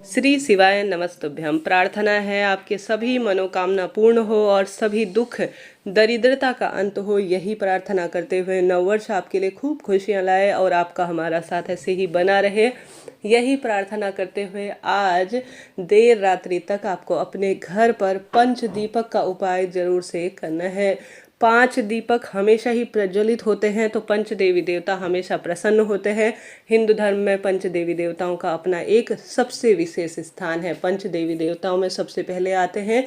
श्री शिवाय नमस्तुभ्यम। प्रार्थना है आपके सभी मनोकामना पूर्ण हो और सभी दुख दरिद्रता का अंत हो। यही प्रार्थना करते हुए नववर्ष आपके लिए खूब खुशियां लाए और आपका हमारा साथ ऐसे ही बना रहे। यही प्रार्थना करते हुए आज देर रात्रि तक आपको अपने घर पर पंच दीपक का उपाय जरूर से करना है। 5 दीपक हमेशा ही प्रज्वलित होते हैं तो पंच देवी देवता हमेशा प्रसन्न होते हैं। हिंदू धर्म में पंच देवी देवताओं का अपना एक सबसे विशेष स्थान है। पंच देवी देवताओं में सबसे पहले आते हैं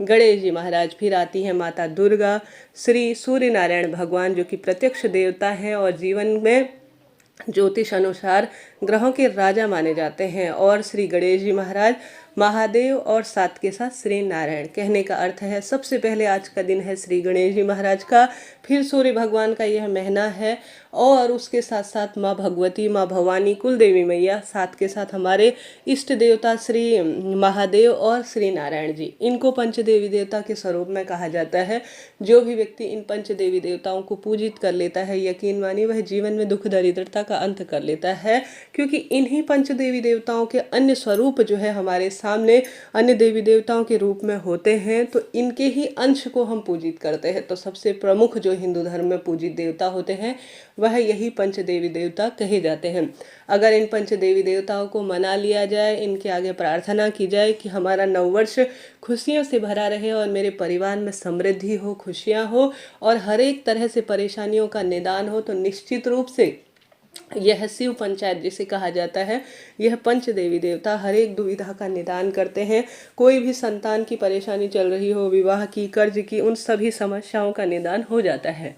गणेश जी महाराज, फिर आती है माता दुर्गा, श्री सूर्य नारायण भगवान जो कि प्रत्यक्ष देवता हैं और जीवन में ज्योतिष अनुसार ग्रहों के राजा माने जाते हैं, और श्री गणेश जी महाराज, महादेव और साथ के साथ श्री नारायण। कहने का अर्थ है सबसे पहले आज का दिन है श्री गणेश जी महाराज का, फिर सूर्य भगवान का यह महीना है, और उसके साथ साथ माँ भगवती, माँ भवानी, कुल देवी मैया, साथ के साथ हमारे इष्ट देवता श्री महादेव और श्री नारायण जी। इनको पंच देवी देवता के स्वरूप में कहा जाता है। जो भी व्यक्ति इन पंच देवी देवताओं को पूजित कर लेता है, यकीन मानिए वह जीवन में दुख दरिद्रता का अंत कर लेता है, क्योंकि इन्हीं पंच देवी देवताओं के अन्य स्वरूप जो है हमारे सामने अन्य देवी देवताओं के रूप में होते हैं, तो इनके ही अंश को हम पूजित करते हैं। तो सबसे प्रमुख जो हिंदू धर्म में पूजित देवता होते हैं वह यही पंच देवी देवता कहे जाते हैं। अगर इन पंच देवी देवताओं को मना लिया जाए, इनके आगे प्रार्थना की जाए कि हमारा नववर्ष खुशियों से भरा रहे और मेरे परिवार में समृद्धि हो, खुशियां हो और हर एक तरह से परेशानियों का निदान हो, तो निश्चित रूप से यह शिव पंचायत जिसे कहा जाता है, यह पंच देवी देवता हर एक दुविधा का निदान करते हैं। कोई भी संतान की परेशानी चल रही हो, विवाह की, कर्ज की, उन सभी समस्याओं का निदान हो जाता है।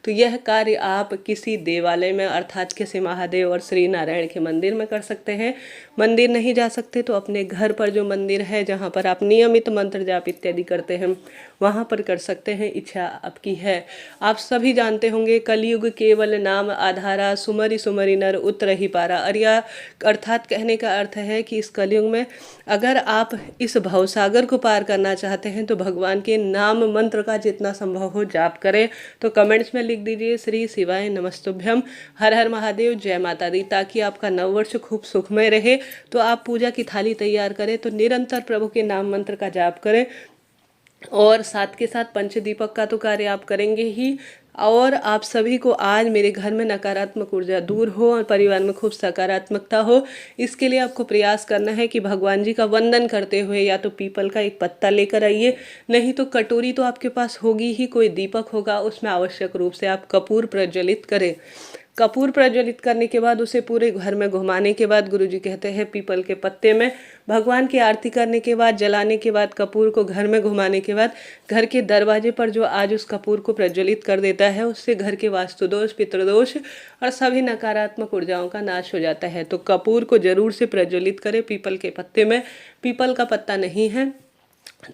तो यह कार्य आप किसी देवालय में अर्थात किसी महादेव और श्री नारायण के मंदिर में कर सकते हैं। मंदिर नहीं जा सकते तो अपने घर पर जो मंदिर है जहाँ पर आप नियमित मंत्र जाप इत्यादि करते हैं वहाँ पर कर सकते हैं। इच्छा आपकी है। आप सभी जानते होंगे कलयुग केवल नाम आधारा, सुमरि सुमरि नर उतरहि पारा। अर्थात कहने का अर्थ है कि इस कलयुग में अगर आप इस भवसागर को पार करना चाहते हैं तो भगवान के नाम मंत्र का जितना संभव हो जाप करें। तो कमेंट्स में लिख दीजिए श्री शिवाय नमस्तुभ्यम, हर हर महादेव, जय माता दी, ताकि आपका नववर्ष खूब सुखमय रहे। तो आप पूजा की थाली तैयार करें, तो निरंतर प्रभु के नाम मंत्र का जाप करें, और साथ के साथ पंचदीपक का तो कार्य आप करेंगे ही। और आप सभी को आज मेरे घर में नकारात्मक ऊर्जा दूर हो और परिवार में खूब सकारात्मकता हो, इसके लिए आपको प्रयास करना है कि भगवान जी का वंदन करते हुए या तो पीपल का एक पत्ता लेकर आइए, नहीं तो कटोरी तो आपके पास होगी ही, कोई दीपक होगा, उसमें आवश्यक रूप से आप कपूर प्रज्वलित करें। कपूर प्रज्वलित करने के बाद उसे पूरे घर में घुमाने के बाद गुरुजी कहते हैं पीपल के पत्ते में भगवान की आरती करने के बाद, जलाने के बाद, कपूर को घर में घुमाने के बाद घर के दरवाजे पर जो आज उस कपूर को प्रज्वलित कर देता है, उससे घर के वास्तु दोष, पितृदोष और सभी नकारात्मक ऊर्जाओं का नाश हो जाता है। तो कपूर को जरूर से प्रज्वलित करें पीपल के पत्ते में। पीपल का पत्ता नहीं है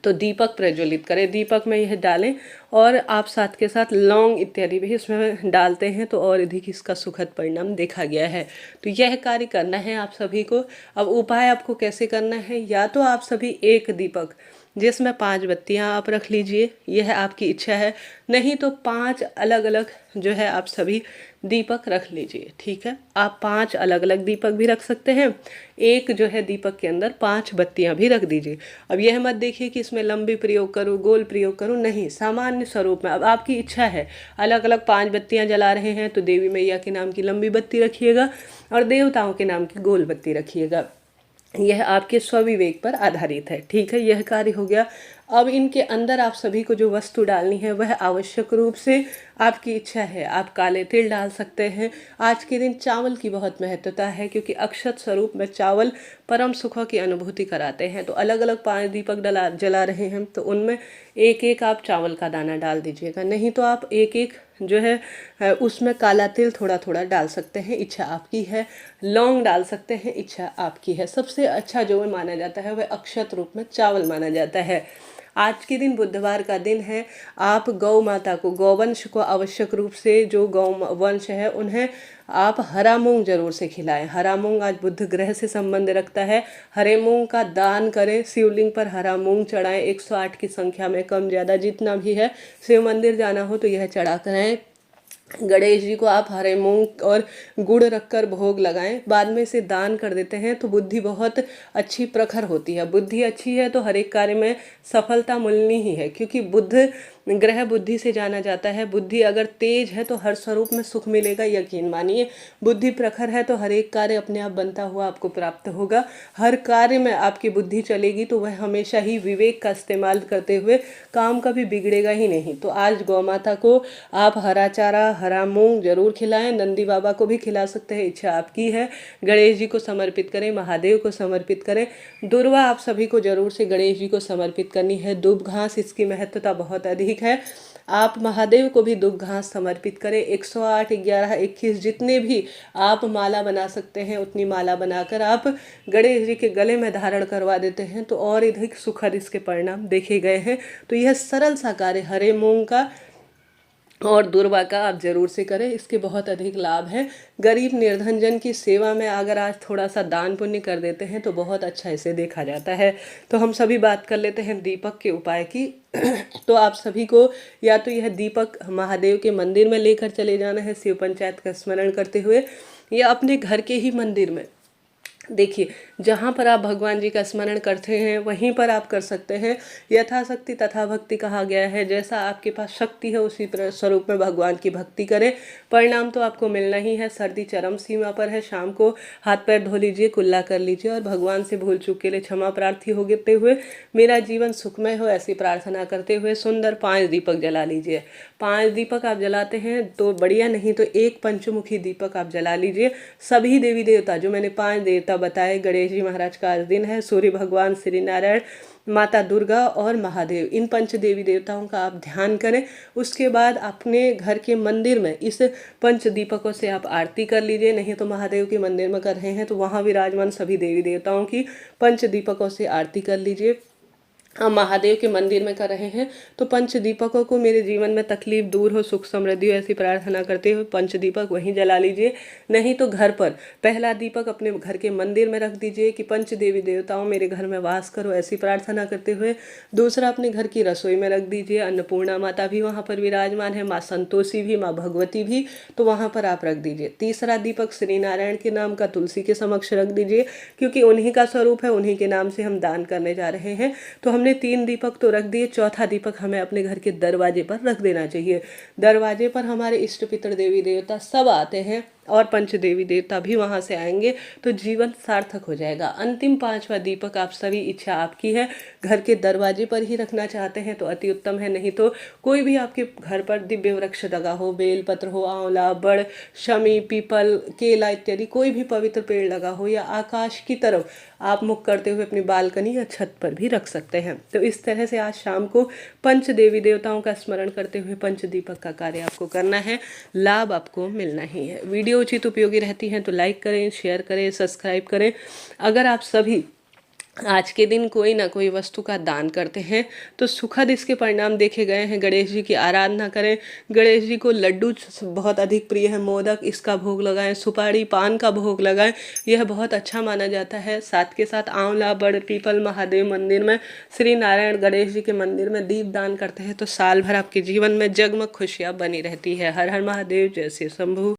तो दीपक प्रज्वलित करें, दीपक में यह डालें, और आप साथ के साथ लौंग इत्यादि भी इसमें डालते हैं तो और अधिक इसका सुखद परिणाम देखा गया है। तो यह कार्य करना है आप सभी को। अब उपाय आपको कैसे करना है, या तो आप सभी एक दीपक जिसमें 5 बत्तियां आप रख लीजिए, यह आपकी इच्छा है, नहीं तो 5 अलग अलग जो है आप सभी दीपक रख लीजिए। ठीक है, आप 5 अलग अलग दीपक भी रख सकते हैं, एक जो है दीपक के अंदर 5 बत्तियां भी रख दीजिए। अब यह मत देखिए कि इसमें लंबी प्रयोग करूँ, गोल प्रयोग करूँ, नहीं, सामान्य स्वरूप में। अब आपकी इच्छा है, अलग अलग 5 बत्तियां जला रहे हैं तो देवी मैया के नाम की लंबी बत्ती रखिएगा और देवताओं के नाम की गोल बत्ती रखिएगा। यह आपके स्वविवेक पर आधारित है। ठीक है, यह कार्य हो गया। अब इनके अंदर आप सभी को जो वस्तु डालनी है वह आवश्यक रूप से आपकी इच्छा है, आप काले तिल डाल सकते हैं। आज के दिन चावल की बहुत महत्वता है, क्योंकि अक्षत स्वरूप में चावल परम सुखों की अनुभूति कराते हैं। तो अलग अलग 5 दीपक जला रहे हैं तो उनमें एक एक आप चावल का दाना डाल दीजिएगा, नहीं तो आप एक एक जो है उसमें काला तिल थोड़ा थोड़ा डाल सकते हैं, इच्छा आपकी है। लौंग डाल सकते हैं, इच्छा आपकी है। सबसे अच्छा जो माना जाता है वह अक्षत रूप में चावल माना जाता है। आज के दिन बुधवार का दिन है, आप गौ माता को, गौवंश को आवश्यक रूप से, जो गौ वंश है उन्हें आप हरा मूंग जरूर से खिलाएं। हरा मूंग आज बुध ग्रह से संबंध रखता है। हरे मूंग का दान करें, शिवलिंग पर हरा मूंग चढ़ाएं, 108 की संख्या में, कम ज़्यादा जितना भी है। शिव मंदिर जाना हो तो यह चढ़ा कर आएं। गणेश जी को आप हरे मूंग और गुड़ रखकर भोग लगाएं, बाद में इसे दान कर देते हैं तो बुद्धि बहुत अच्छी प्रखर होती है। बुद्धि अच्छी है तो हर एक कार्य में सफलता मिलनी ही है, क्योंकि बुद्ध ग्रह बुद्धि से जाना जाता है। बुद्धि अगर तेज है तो हर स्वरूप में सुख मिलेगा, यकीन मानिए। बुद्धि प्रखर है तो हर एक कार्य अपने आप बनता हुआ आपको प्राप्त होगा। हर कार्य में आपकी बुद्धि चलेगी तो वह हमेशा ही विवेक का इस्तेमाल करते हुए काम कभी बिगड़ेगा ही नहीं। तो आज गौ माता को आप हरा चारा, हरा मूंग जरूर खिलाएं। नंदी बाबा को भी खिला सकते हैं, इच्छा आपकी है। गणेश जी को समर्पित करें, महादेव को समर्पित करें। दुर्वा आप सभी को जरूर से गणेश जी को समर्पित करनी है। दुब घास, इसकी महत्वता बहुत अधिक है। आप महादेव को भी दुब घास समर्पित करें। 108, 11, 21 जितने भी आप माला बना सकते हैं उतनी माला बनाकर आप गणेश जी के गले में धारण करवा देते हैं तो और अधिक सुखद इसके परिणाम देखे गए हैं। तो यह सरल सा कार्य हरे मूंग का और दुर्वा का आप जरूर से करें, इसके बहुत अधिक लाभ हैं। गरीब निर्धन जन की सेवा में अगर आज थोड़ा सा दान पुण्य कर देते हैं तो बहुत अच्छा इसे देखा जाता है। तो हम सभी बात कर लेते हैं दीपक के उपाय की। तो आप सभी को या तो यह दीपक महादेव के मंदिर में लेकर चले जाना है शिव पंचायत का स्मरण करते हुए, या अपने घर के ही मंदिर में। देखिए, जहाँ पर आप भगवान जी का स्मरण करते हैं वहीं पर आप कर सकते हैं। यथाशक्ति तथा भक्ति कहा गया है, जैसा आपके पास शक्ति है उसी स्वरूप में भगवान की भक्ति करें, परिणाम तो आपको मिलना ही है। सर्दी चरम सीमा पर है, शाम को हाथ पैर धो लीजिए, कुल्ला कर लीजिए और भगवान से भूल चूक के लिए क्षमा प्रार्थी होते हुए मेरा जीवन सुखमय हो ऐसी प्रार्थना करते हुए सुंदर 5 दीपक जला लीजिए। 5 दीपक आप जलाते हैं तो बढ़िया, नहीं तो एक पंचमुखी दीपक आप जला लीजिए। सभी देवी देवता जो मैंने 5 देवता बताए, गणेश जी महाराज का आज दिन है, सूर्य भगवान, श्री नारायण, माता दुर्गा और महादेव, इन पंच देवी देवताओं का आप ध्यान करें। उसके बाद अपने घर के मंदिर में इस पंच दीपकों से आप आरती कर लीजिए। नहीं तो महादेव के मंदिर में कर रहे हैं तो वहाँ विराजमान सभी देवी देवताओं की पंच दीपकों से आरती कर लीजिए। हम महादेव के मंदिर में कर रहे हैं तो पंच दीपकों को मेरे जीवन में तकलीफ दूर हो, सुख समृद्धि हो ऐसी प्रार्थना करते हुए पंच दीपक वहीं जला लीजिए। नहीं तो घर पर पहला दीपक अपने घर के मंदिर में रख दीजिए कि पंच देवी देवताओं मेरे घर में वास करो ऐसी प्रार्थना करते हुए। दूसरा अपने घर की रसोई में रख दीजिए। अन्नपूर्णा माता भी वहाँ पर विराजमान है, माँ संतोषी भी, माँ भगवती भी, तो वहाँ पर आप रख दीजिए। तीसरा दीपक श्री नारायण के नाम का तुलसी के समक्ष रख दीजिए, क्योंकि उन्हीं का स्वरूप है, उन्हीं के नाम से हम दान करने जा रहे हैं। तो हमने 3 दीपक तो रख दिए, चौथा दीपक हमें अपने घर के दरवाजे पर रख देना चाहिए। दरवाजे पर हमारे इष्ट पितर देवी देवता सब आते हैं और पंच देवी देवता भी वहाँ से आएंगे तो जीवन सार्थक हो जाएगा। अंतिम 5वां दीपक आप सभी, इच्छा आपकी है, घर के दरवाजे पर ही रखना चाहते हैं तो अति उत्तम है। नहीं तो कोई भी आपके घर पर दिव्य वृक्ष लगा हो, बेलपत्र हो, आंवला, बड़, शमी, पीपल, केला इत्यादि कोई भी पवित्र पेड़ लगा हो, या आकाश की तरफ आप मुख करते हुए अपनी बालकनी या छत पर भी रख सकते हैं। तो इस तरह से आज शाम को पंच देवी देवताओं का स्मरण करते हुए पंच दीपक का कार्य आपको करना है, लाभ आपको मिलना ही है। वीडियो उचित उपयोगी रहती हैं तो लाइक करें, शेयर करें, सब्सक्राइब करें। अगर आप सभी आज के दिन कोई ना कोई वस्तु का दान करते हैं तो सुखद इसके परिणाम देखे गए हैं। गणेश जी की आराधना करें। गणेश जी को लड्डू बहुत अधिक प्रिय है, मोदक, इसका भोग लगाएं, सुपारी, पान का भोग लगाएं, यह बहुत अच्छा माना जाता है। साथ के साथ आंवला, बड़, पीपल, महादेव मंदिर में, श्री नारायण गणेश जी के मंदिर में दीप दान करते हैं तो साल भर आपके जीवन में जगमग खुशियाँ बनी रहती है। हर हर महादेव, जय श्री शंभू।